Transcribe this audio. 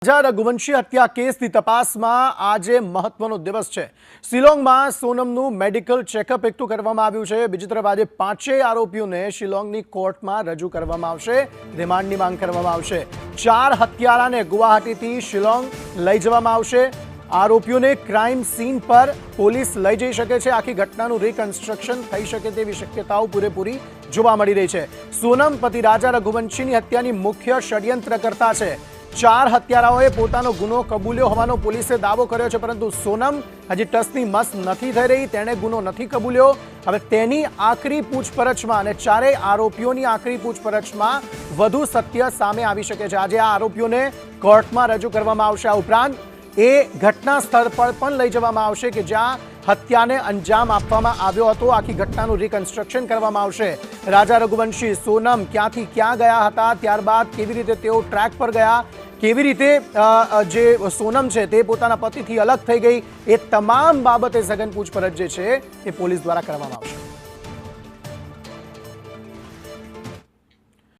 રાજા રઘુવંશી હત્યા કેસની તપાસમાં આજે મહત્વનો દિવસ છે। શિલોંગમાં સોનમનું મેડિકલ ચેકઅપ એકઠું કરવામાં આવ્યું છે। બીજી તરફ આજે પાંચેય આરોપીઓને શિલોંગની કોર્ટમાં રજૂ કરવામાં આવશે, રિમાન્ડની માંગ કરવામાં આવશે। 4 હત્યારાને ગુવાહાટીથી શિલોંગ લઈ જવામાં આવશે। આરોપીઓને ક્રાઇમ સીન પર પોલીસ લઈ જઈ શકે છે। આખી ઘટનાનું રિકન્સ્ટ્રક્શન થઈ શકે તેવી શક્યતાઓ પૂરેપૂરી જોવા મળી રહી છે। સોનમ પતિ રાજા રઘુવંશીની હત્યાની મુખ્ય ષડયંત્રકર્તા છે। 4 હત્યારાઓએ પોતાનો ગુનો કબૂલ્યો હોવાનો પોલીસે દાવો કર્યો છે, પરંતુ સોનમ હજી ટસની મસ નથી થઈ રહી। તેણે ગુનો નથી કબૂલ્યો। હવે તેની આખરી પૂછપરછમાં અને ચારેય આરોપીઓની આખરી પૂછપરછમાં વધુ સત્ય સામે આવી શકે છે। આજે આ આરોપીઓને કોર્ટમાં રજૂ કરવામાં આવશે। આ ઉપરાંત એ ઘટના સ્થળ પર પણ લઈ જવામાં આવશે કે જ્યાં હત્યાને અંજામ આપવામાં આવ્યો હતો। આખી ઘટનાનું રિકન્સ્ટ્રક્શન કરવામાં આવશે। રાજા રઘુવંશી, સોનમ ક્યાંથી ક્યાં ગયા હતા, ત્યારબાદ કેવી રીતે તેઓ ટ્રેક પર ગયા, કેવી રીતે જે સોનમ છે તે પોતાના પતિથી અલગ થઈ ગઈ, એ તમામ બાબતે સઘન પૂછપરછ જે છે એ પોલીસ દ્વારા કરવામાં આવશે।